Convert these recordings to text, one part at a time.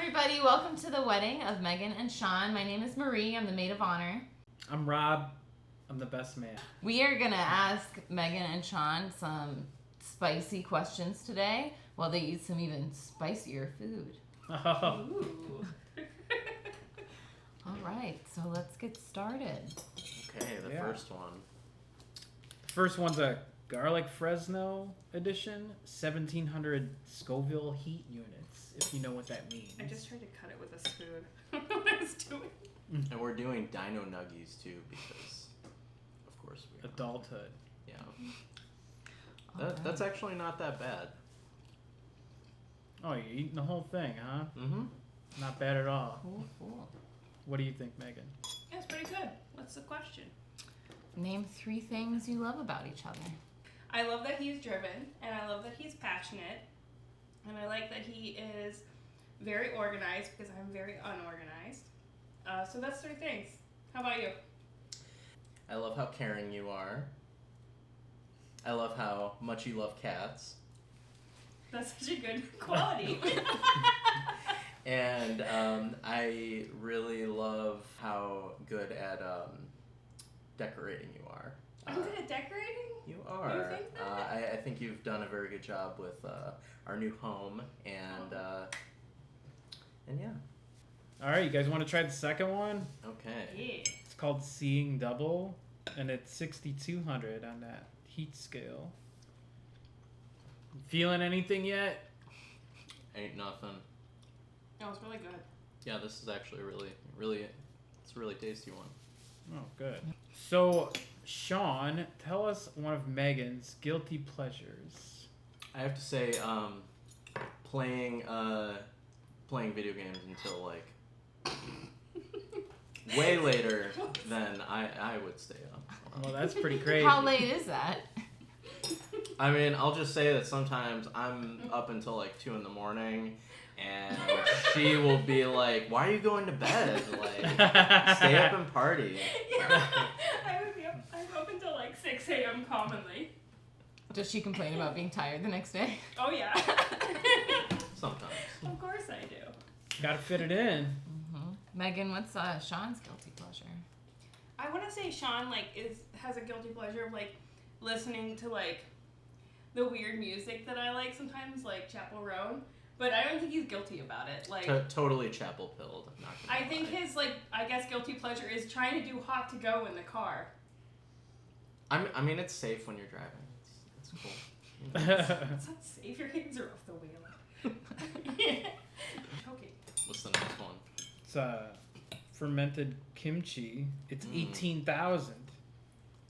everybody. Welcome to the wedding of Megan and Shawn. My name is Marie. I'm the maid of honor. I'm Rob. I'm the best man. We are going to ask Megan and Shawn some spicy questions today while they eat some even spicier food. Oh. Ooh. All right, so let's get started. Okay, the first one. The first one's a garlic Fresno edition, 1700 Scoville heat units, if you know what that means. I just tried to cut it with a spoon. I don't know what I was doing. And we're doing Dino Nuggies too because, of course, we are. Adulthood. Yeah. Right. That's actually not that bad. Oh, you're eating the whole thing, huh? Mm-hmm. Not bad at all. Cool. What do you think, Megan? Yeah, it's pretty good. What's the question? Name 3 things you love about each other. I love that he's driven, and I love that he's passionate, and I like that he is very organized because I'm very unorganized. So that's 3 things. How about you? I love how caring you are. I love how much you love cats. That's such a good quality. And I really love how good at decorating you are. I'm good at decorating? You are. You think that? I think you've done a very good job with our new home, and yeah. All right, you guys want to try the second one? Okay. Yeah. It's called Seeing Double, and it's 6200 on that heat scale. Feeling anything yet? Ain't nothing. That was really good. Yeah, this is actually it's a really tasty one. Oh, good. So, Shawn, tell us one of Megan's guilty pleasures. I have to say, playing video games until like way later than I would stay up. Well, that's pretty crazy. How late is that? I mean, I'll just say that sometimes I'm up until like 2 a.m. and she will be like, "Why are you going to bed? Like, stay up and party." Yeah. I'm up until like 6 a.m. commonly. Does she complain about being tired the next day? Oh, yeah. Sometimes. Of course I do. Gotta fit it in. Mm-hmm. Megan, what's Shawn's guilty pleasure? I want to say Shawn has a guilty pleasure of like listening to like the weird music that I like sometimes, like Chapel Roan. But I don't think he's guilty about it. Like Totally chapel pilled. I think his guilty pleasure is trying to do hot to go in the car. I mean, it's safe when you're driving. It's cool. It's not safe. Your hands are off the wheel. Okay. What's the next one? It's fermented kimchi. It's 18,000.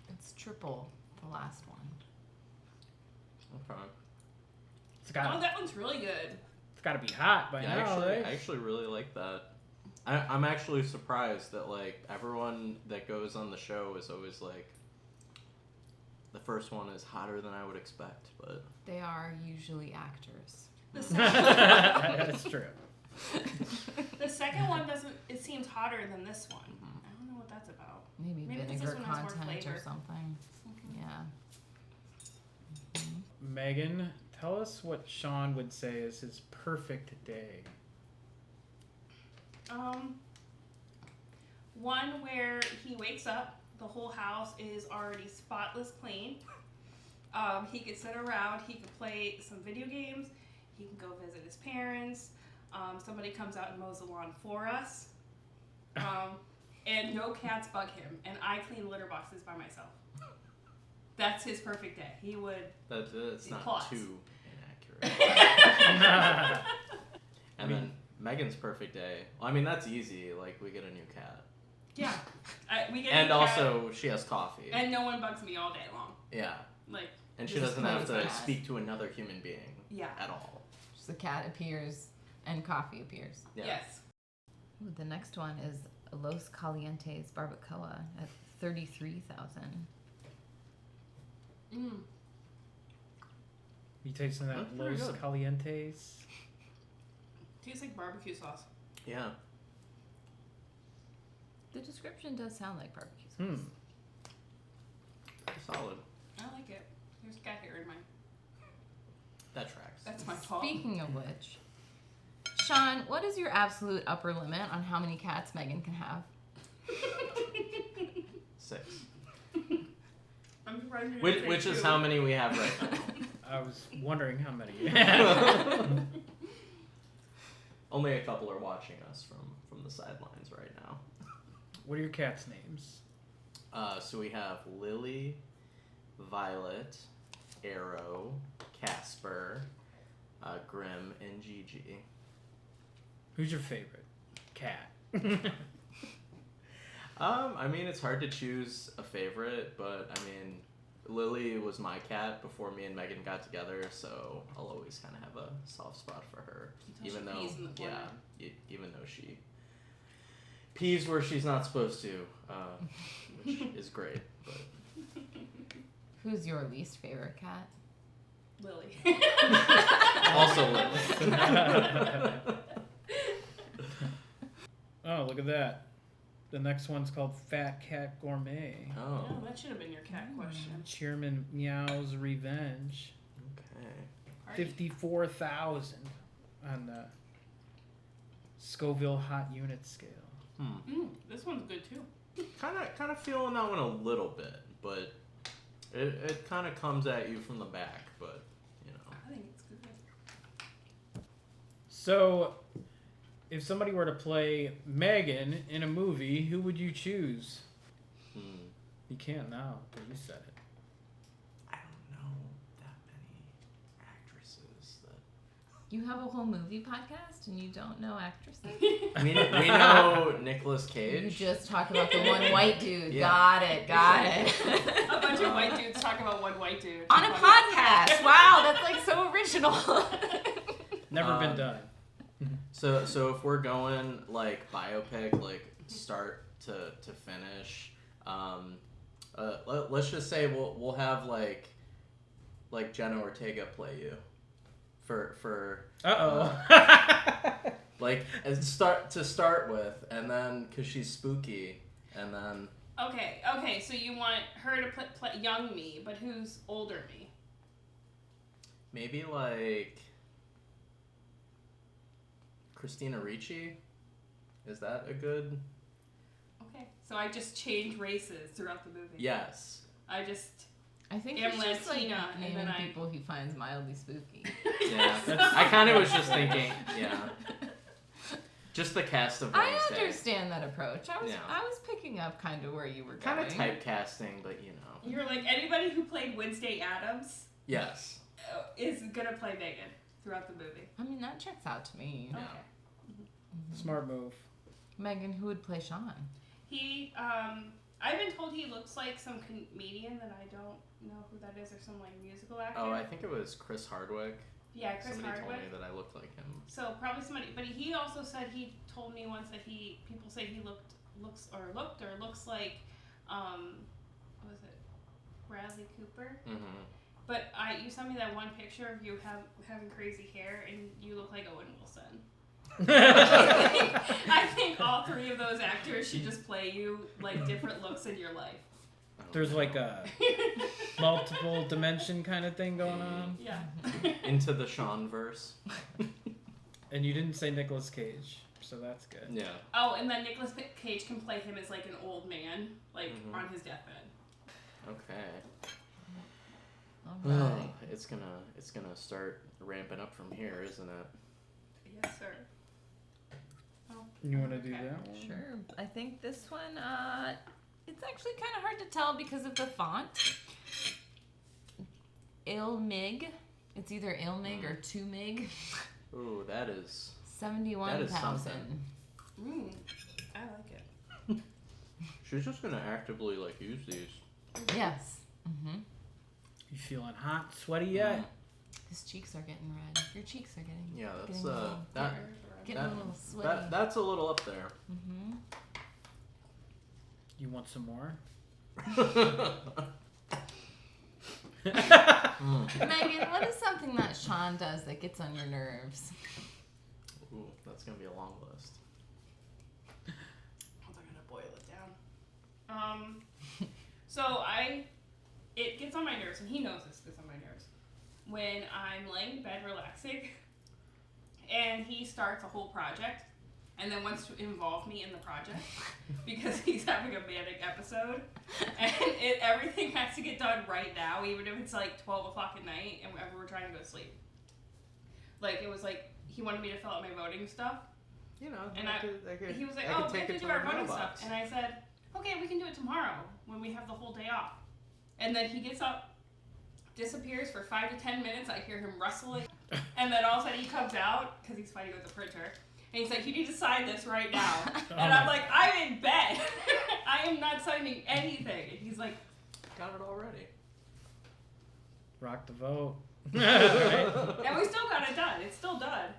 It's triple the last one. Okay. It's got. Oh, that one's really good. It's got to be hot by now, I right? actually really like that. I'm actually surprised that like everyone that goes on the show is always like, the first one is hotter than I would expect, but They are usually actors. The second, That's true. the second one it seems hotter than this one. I don't know what that's about. Maybe because vinegar this one has more content or flavor. something. Yeah. Megan, tell us what Shawn would say is his perfect day. One where he wakes up, the whole house is already spotless clean. He could sit around, he could play some video games, he can go visit his parents, somebody comes out and mows the lawn for us, and no cats bug him, and I clean litter boxes by myself. That's his perfect day. He would... that's not Applause. too inaccurate. And then Megan's perfect day. Well, I mean, that's easy. Like, we get a new cat. Yeah. We get a And new cat, also, she has coffee. and no one bugs me all day long. Yeah. Like, And she Just doesn't have plain to cat. speak to another human being yeah. at all. Just the cat appears and coffee appears. Yeah. Yes. Ooh, the next one is Los Calientes Barbacoa at 33,000. You tasting that That's pretty Los good. Calientes? Tastes like barbecue sauce. Yeah. The description does sound like barbecue sauce. Solid. I like it. There's cat hair in mine. That tracks. That's my fault. Speaking of which, Shawn, what is your absolute upper limit on how many cats Megan can have? 6. I'm surprised you didn't say Which is 2. how many we have right now. I was wondering how many you had. Only a couple are watching us from the sidelines right now. What are your cats' names? So we have Lily, Violet, Arrow, Casper, Grim, and Gigi. Who's your favorite cat? I mean, it's hard to choose a favorite, but I mean, Lily was my cat before me and Megan got together, so I'll always kind of have a soft spot for her, Until even she though, pees in the corner. even though she pees where she's not supposed to, which is great. But Who's your least favorite cat? Lily. also Lily. Oh, look at that. The next one's called Fat Cat Gourmet. Oh, Oh, that should have been your cat question. Chairman Meow's Revenge. okay. Party. 54,000 on the Scoville Hot Unit scale. This one's good too. Kind of feeling that one a little bit, but it kind of comes at you from the back, but you know. I think it's good. So, if somebody were to play Megan in a movie, who would you choose? You can't now, but you said it. I don't know that many actresses that. You have a whole movie podcast and you don't know actresses? We know Nicolas Cage. You just talked about the one white dude. Yeah. Got it. A bunch of white dudes talk about one white dude. On a podcast. Wow, that's like so original. Never been done. So if we're going like biopic, like start to finish, let's just say we'll have like Jenna Ortega play you, for like start with, and then because she's spooky, and then Okay, so you want her to play young me, but who's older me? maybe like Christina Ricci. Is that a good? Okay, so I just change races throughout the movie. Yes. I just I think am he's just like Latina, and naming then I- people he finds mildly spooky. Yeah. I kind of was just thinking. Yeah. Just the cast of I Wednesday. understand that approach. I was Yeah. picking up kind of where you were Kind going. of typecasting, but you know. You're like anybody who played Wednesday Addams Yes. is gonna play Megan throughout the movie. I mean, that checks out to me. Yeah. Okay. Smart move. Megan, who would play Shawn? He, I've been told he looks like some comedian that I don't know who that is, or some like musical actor. Oh, I think it was Chris Hardwick. Yeah, Chris Somebody Hardwick. told me that I looked like him. So probably somebody, but he also said he told me once that people say he looks like, what was it, Bradley Cooper? Mm-hmm. But you sent me that one picture of you having crazy hair, and you look like Owen Wilson. I think all three of those actors should just play you like different looks in your life. There's like a multiple dimension kind of thing going on. Yeah. Into the Shawn verse. And you didn't say Nicolas Cage, so that's good. Yeah. Oh, and then Nicolas Cage can play him as like an old man, like on his deathbed. Okay. All Oh, right. it's gonna start ramping up from here, isn't it? Yes, sir. Oh, You want to do okay. that one? Sure. I think this one, it's actually kind of hard to tell because of the font. Ilmig. It's either Ilmig or 2mig. Ooh, that is 71,000. something. I like it. She's just gonna actively like use these. Yes. Mm-hmm. You feeling hot, sweaty yet? His cheeks are getting red. Your cheeks are getting Yeah, that's getting a little, getting that- a little sweaty. that's a little up there. Mm-hmm. You want some more? Megan, what is something that Shawn does that gets on your nerves? Ooh, that's gonna be a long list. I'm gonna boil it down. It gets on my nerves, and he knows this gets on my nerves. When I'm laying in bed relaxing, and he starts a whole project and then wants to involve me in the project because he's having a manic episode. And everything has to get done right now, even if it's like 12 o'clock at night and we're trying to go to sleep. Like, it was like, he wanted me to fill out my voting stuff. You know, And he was like, I oh, could we take have it to to do our my voting mailbox. stuff. And I said, okay, we can do it tomorrow when we have the whole day off. And then he gets up, disappears for 5 to 10 minutes. I hear him rustling. And then all of a sudden he comes out, because he's fighting with the printer. And he's like, you need to sign this right now. And I'm like, I'm in bed. I am not signing anything. And he's like, got it already. Rock the vote. Right? and we still got it done. It's still done.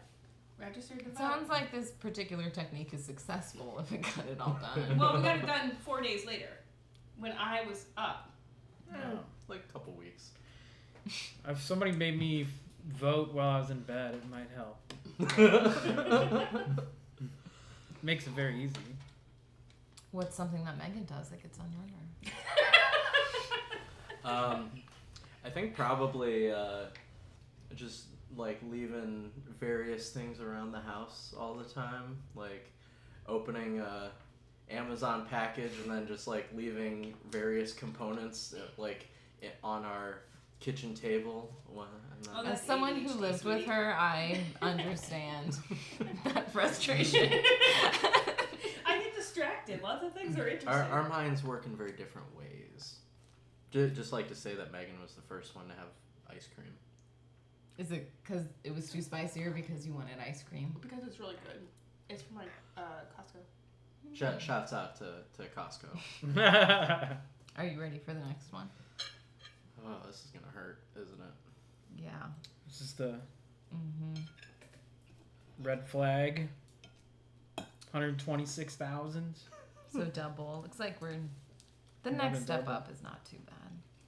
Registered to It vote. sounds like this particular technique is successful if it got it all done. Well, we got it done 4 days later when I was up. Like a couple weeks. If somebody made me vote while I was in bed, it might help. Makes it very easy. What's something that Megan does that gets on your nerve? I think probably just like leaving various things around the house all the time, like opening a Amazon package and then just like leaving various components like on our kitchen table. Oh, As that's someone who ADHD, lived with sweetie. her, I understand that frustration. I get distracted. Lots of things are interesting. our minds work in very different ways. Just like to say that Megan was the first one to have ice cream. Is it because it was too spicy or because you wanted ice cream? Because it's really good. It's from like Costco. Shouts out to Costco. Are you ready for the next one? Oh, this is gonna hurt, isn't it? Yeah. This is the Mm-hmm. red flag. 126,000. So double. Looks like we're... The More next than step double. up is not too bad.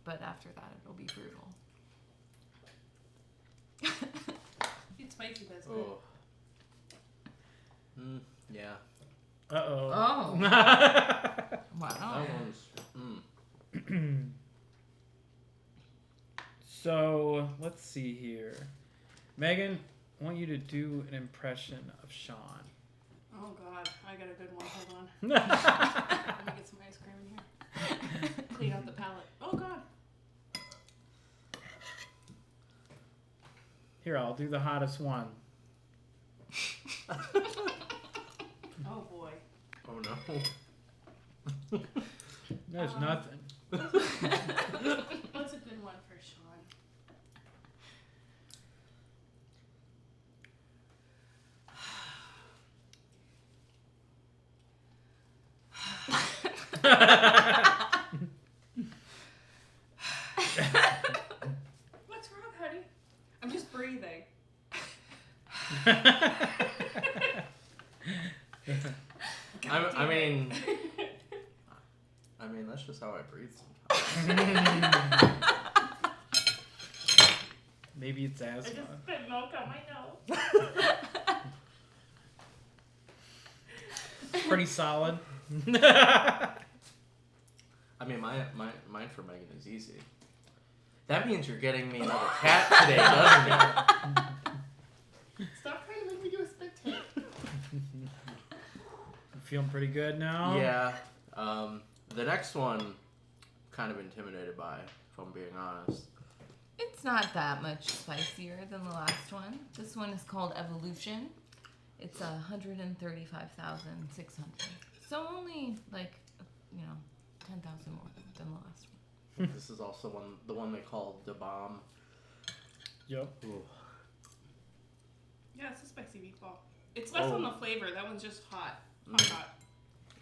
But after that, it'll be brutal. It's spicy, but it's good. Oh. Yeah. Uh-oh. Oh. That Wow. one's. So, let's see here. Megan, I want you to do an impression of Shawn. Oh god, I got a good one. Hold on. Here, Let me get some ice cream in here. Clean out the palate. Oh god. I'll do the hottest one. Oh boy. Oh no. There's nothing. What's a good one for Shawn? What's wrong, honey? I'm just breathing. I mean, that's just how I breathe sometimes. Maybe it's I asthma. just spit milk on my nose. Pretty solid. I mean, mine for Megan is easy. That means you're getting me another cat today, doesn't it? Stop trying to make me do a spit take. Feeling pretty good now? Yeah. The next one, kind of intimidated by, if I'm being honest. It's not that much spicier than the last one. This one is called Evolution. It's 135,600. So only like, 10,000 more than the last one. This is also the one they call the bomb. Yep. Ooh. Yeah, it's a spicy meatball. It's less on the flavor. That one's just hot. Hot.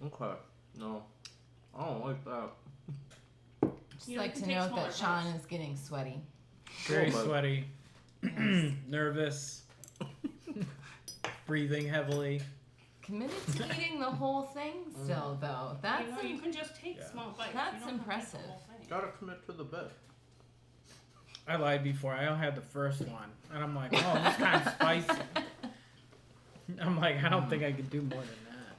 Okay. No, I don't like that. Just You know, like you to can take note that smaller Shawn bites. is getting sweaty. Very Cool, but- sweaty. Yes. Nervous. Breathing heavily. Committed to eating the whole thing still, though. That's You can just take Yeah. small bites. That's you don't impressive. Have to eat the whole thing. Gotta commit to the bit. I lied before. I only had the first one. And I'm like, oh, this kind of spicy. I'm like, I don't think I could do more than that.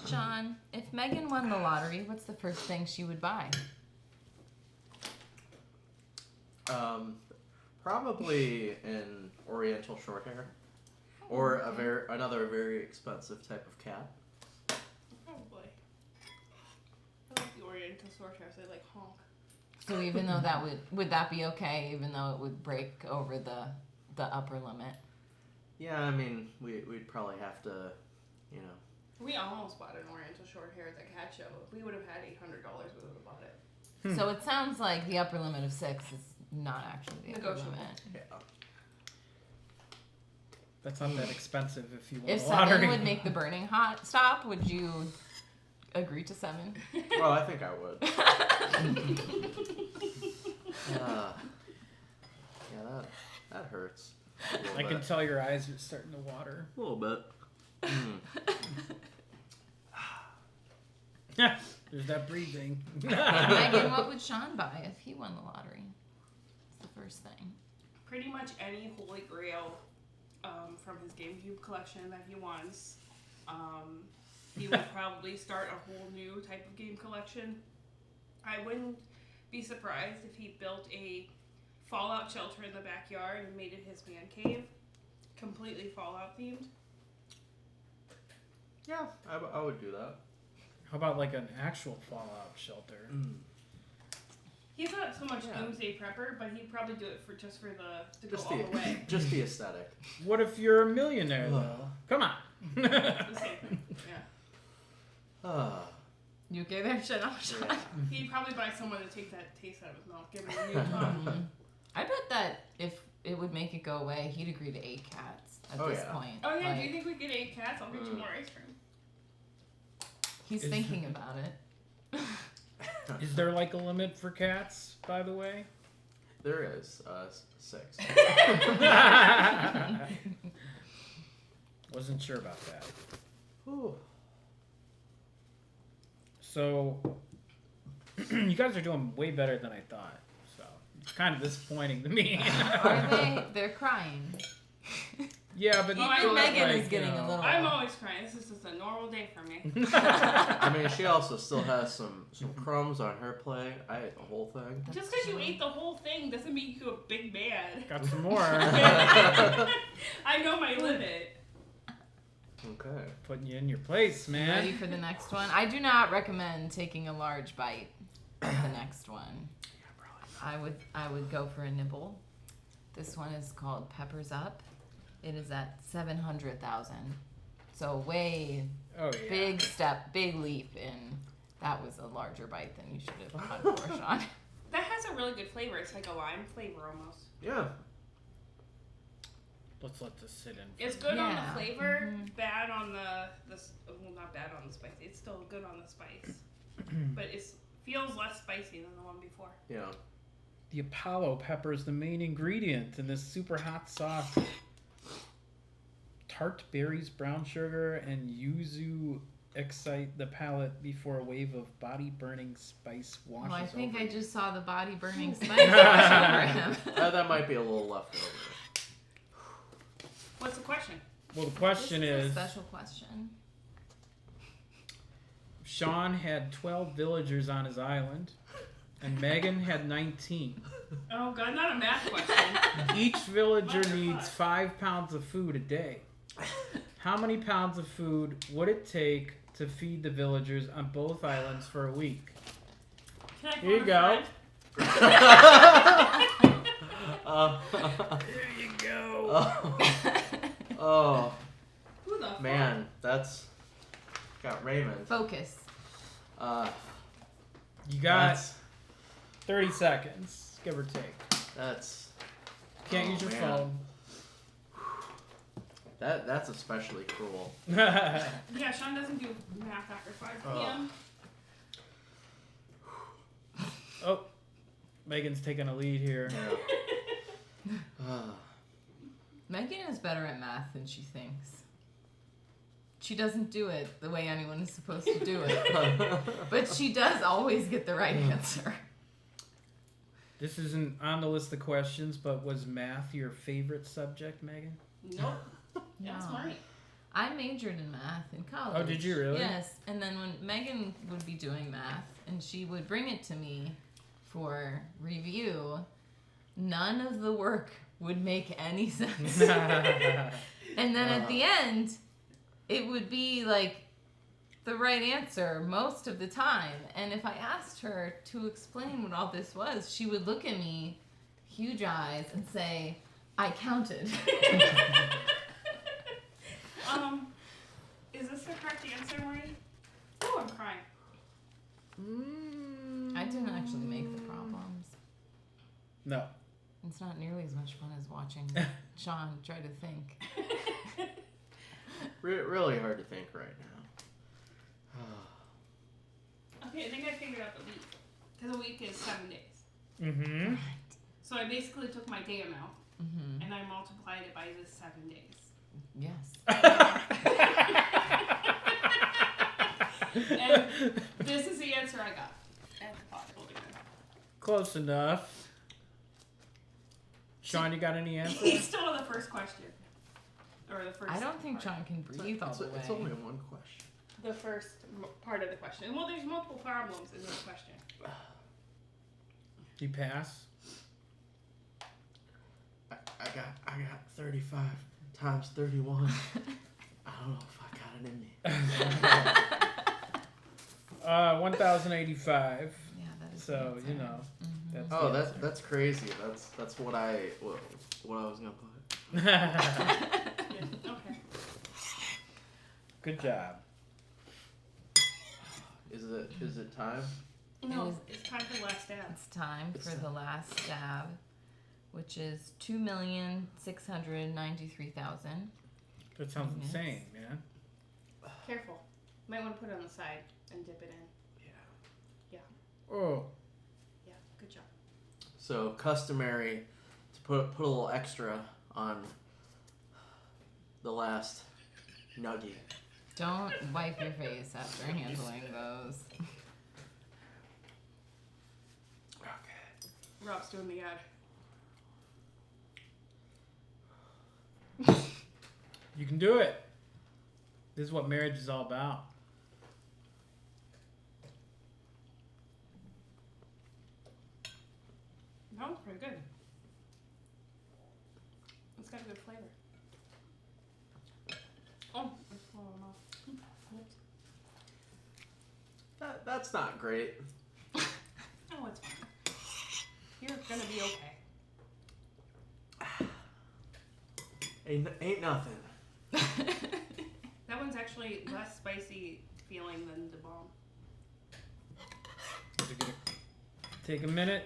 Shawn, if Megan won the lottery, what's the first thing she would buy? Probably in Oriental short hair. Or another very expensive type of cat. Probably. I like the Oriental short hairs. They like honk. So even though that would that be okay? Even though it would break over the upper limit. Yeah, I mean, we'd probably have to, you know. We almost bought an Oriental short hair at the cat show. If we would have had $800, we would have bought it. So it sounds like the upper limit of 6 is not actually the upper Negotiable. limit. Yeah. That's not that expensive if you want If a lottery. 7 would make the burning hot stop, would you agree to 7? Well, I think I would. Yeah, that hurts. I can tell your eyes are starting to water. A little bit. There's that breathing. Megan, what would Shawn buy if he won the lottery? That's the first thing. Pretty much any Holy Grail from his GameCube collection that he wants. He would probably start a whole new type of game collection. I wouldn't be surprised if he built a Fallout shelter in the backyard and made it his man cave. Completely Fallout themed. Yeah, I would do that. How about like an actual Fallout shelter? He's not so much doomsday prepper, but he'd probably do it just for to Just go all the way. Just the aesthetic. What if you're a millionaire though? Come on. The same thing. Yeah. You okay there, Shawn? Yeah. He'd probably buy someone to take that taste out of his mouth, give him a new tongue. I bet that if it would make it go away, he'd agree to 8 cats at this point. Oh yeah, Like, do you think we get 8 cats? I'll get you more ice cream. he's thinking about it. Is there like a limit for cats, by the way? There is 6. Wasn't sure about that. Ooh. So, you guys are doing way better than I thought. So, it's kind of disappointing to me. Are they? They're crying. Yeah, but Well, I still, think Megan like, is getting you know. a little. I'm always crying. This is just a normal day for me. I mean, she also still has some crumbs on her plate. I ate the whole thing. Just because you ate the whole thing doesn't make you a big man. Got some more. I know my limit. Okay. Putting you in your place, man. Ready for the next one? I do not recommend taking a large bite of the next one. I would go for a nibble. This one is called Peppers Up. It is at 700,000. So way big step, big leap in. That was a larger bite than you should have gone for, Shawn. That has a really good flavor. It's like a lime flavor almost. Yeah. Let's let this sit in. It's good on Yeah. the flavor, bad on the well, not bad on the spice. It's still good on the spice, but it feels less spicy than the one before. Yeah. The Apollo pepper is the main ingredient in this super hot sauce. Tart berries, brown sugar, and yuzu excite the palate before a wave of body-burning spice washes Well, I think over I it. just saw the body burning spice wash over him. That might be a little left over. What's the question? Well, the question This is, a special question. Shawn had 12 villagers on his island, and Megan had 19. Oh god, not a math question. Each villager What the needs fuck? 5 pounds of food a day. How many pounds of food would it take to feed the villagers on both islands for a week? Can I Here you phone go. a friend? There you go. Oh, Who the fuck? man, that's got Raymond. Focus. You got That's 30 seconds, give or take. that's Can't use your man. phone. That's especially cruel. Yeah, Shawn doesn't do math after 5 p.m. Oh, Megan's taking a lead here. Yeah. Megan is better at math than she thinks. She doesn't do it the way anyone is supposed to do it. But she does always get the right answer. This isn't on the list of questions, but was math your favorite subject, Megan? Nope. That's No. right. I majored in math in college. Oh, did you really? Yes. And then when Megan would be doing math and she would bring it to me for review, none of the work would make any sense. And then at the end, it would be like the right answer most of the time. And if I asked her to explain what all this was, she would look at me, huge eyes, and say, I counted. Is this the correct answer, Marie? Oh, I'm crying. I didn't actually make the problems. No. It's not nearly as much fun as watching Shawn try to think. Really hard to think right now. Okay, I think I figured out the week. Because a week is 7 days. Mm-hmm. So I basically took my day amount Mm-hmm. and I multiplied it by the 7 days. Yes. And this is the answer I got at the pot holding it. Close enough. Shawn, you got any answers? He's still on the first question. Or the first I don't think part. Shawn can breathe all the way. It's only one question. The first part of the question. Well, there's multiple problems in this question. You pass? I got 35 times 31. I don't know if I got it in me. 1,085. Yeah, that is So, the answer. you know. Mhm. That's Oh, the answer. that's crazy. That's what I was gonna put. Yeah, okay. Good job. Is it time? No, It is- it's time for the last stab. It's time It's for time. the last stab, which is 2,693,000. That sounds Yes. insane, man. Careful. Might want to put it on the side and dip it in. Oh. Yeah, good job. So customary to put a little extra on the last nugget. Don't wipe your face after handling those. Okay. Rob's doing the ad. You can do it. This is what marriage is all about. That was pretty good. It's got a good flavor. Oh, I'm swallowing off. Oops. That's not great. Oh, it's fine. You're gonna be okay. Ain't nothing. That one's actually less spicy feeling than the bomb. Is it gonna take a minute?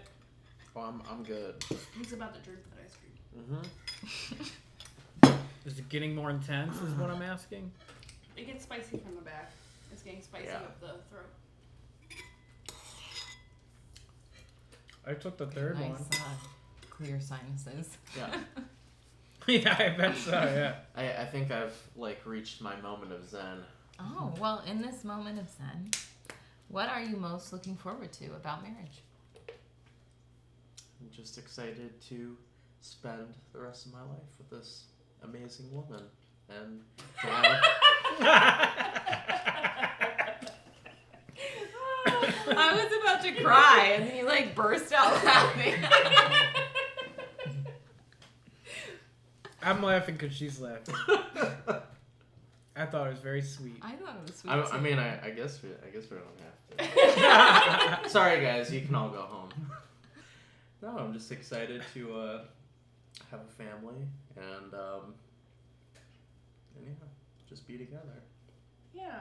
Oh, I'm good. He's about to drink that ice cream. Mm-hmm. Is it getting more intense is what I'm asking? It gets spicy from the back. It's getting spicy Yeah. up the throat. I took the third Nice, one. clear sinuses. Yeah. Yeah, I bet so, yeah. I think I've reached my moment of zen. Oh, well, in this moment of Zen, what are you most looking forward to about marriage? I'm just excited to spend the rest of my life with this amazing woman and to have I was about to cry, and then you burst out laughing. I'm laughing because she's laughing. I thought it was very sweet. I thought it was sweet. I too. mean, I guess we don't have to. Sorry, guys, you can all go home. No, I'm just excited to have a family and yeah, just be together. Yeah.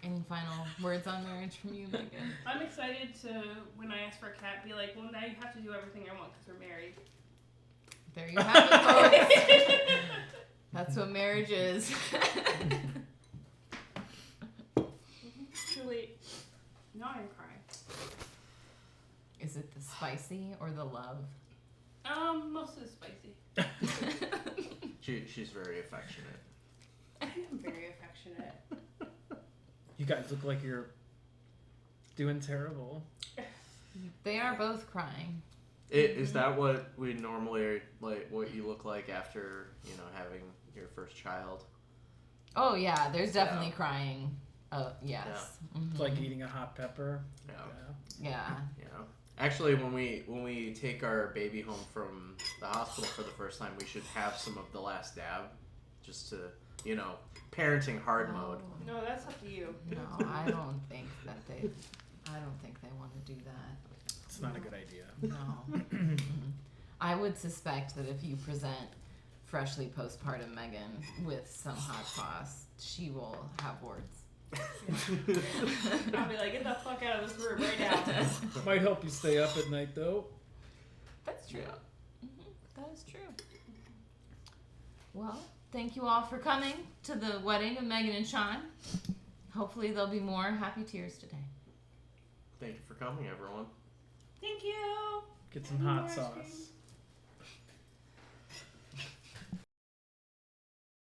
Any final words on marriage from you, Megan? I'm excited to, when I ask for a cat, be like, well, now you have to do everything I want because we're married. There you have it, folks. That's what marriage is. Too late. Now I'm crying. Is it the spicy or the love? Most of it's spicy. She's very affectionate. I am very affectionate. You guys look like you're doing terrible. They are both crying. Is that what we normally what you look like after having your first child? Oh yeah, there's definitely Yeah. crying. Oh yes. Mhm. It's like eating a hot pepper. Yeah. Yeah. Actually, when we take our baby home from the hospital for the first time, we should have some of the last dab just to, parenting hard mode. No, that's up to you. No, I don't think they want to do that. It's not a good idea. No. I would suspect that if you present freshly postpartum Megan with some hot sauce, she will have words. I'll be like, get the fuck out of this room right now. Might help you stay up at night, though. That's true. That is true. Well, thank you all for coming to the wedding of Megan and Shawn. Hopefully there'll be more happy tears today. Thank you for coming, everyone. Thank you. Get some hot sauce.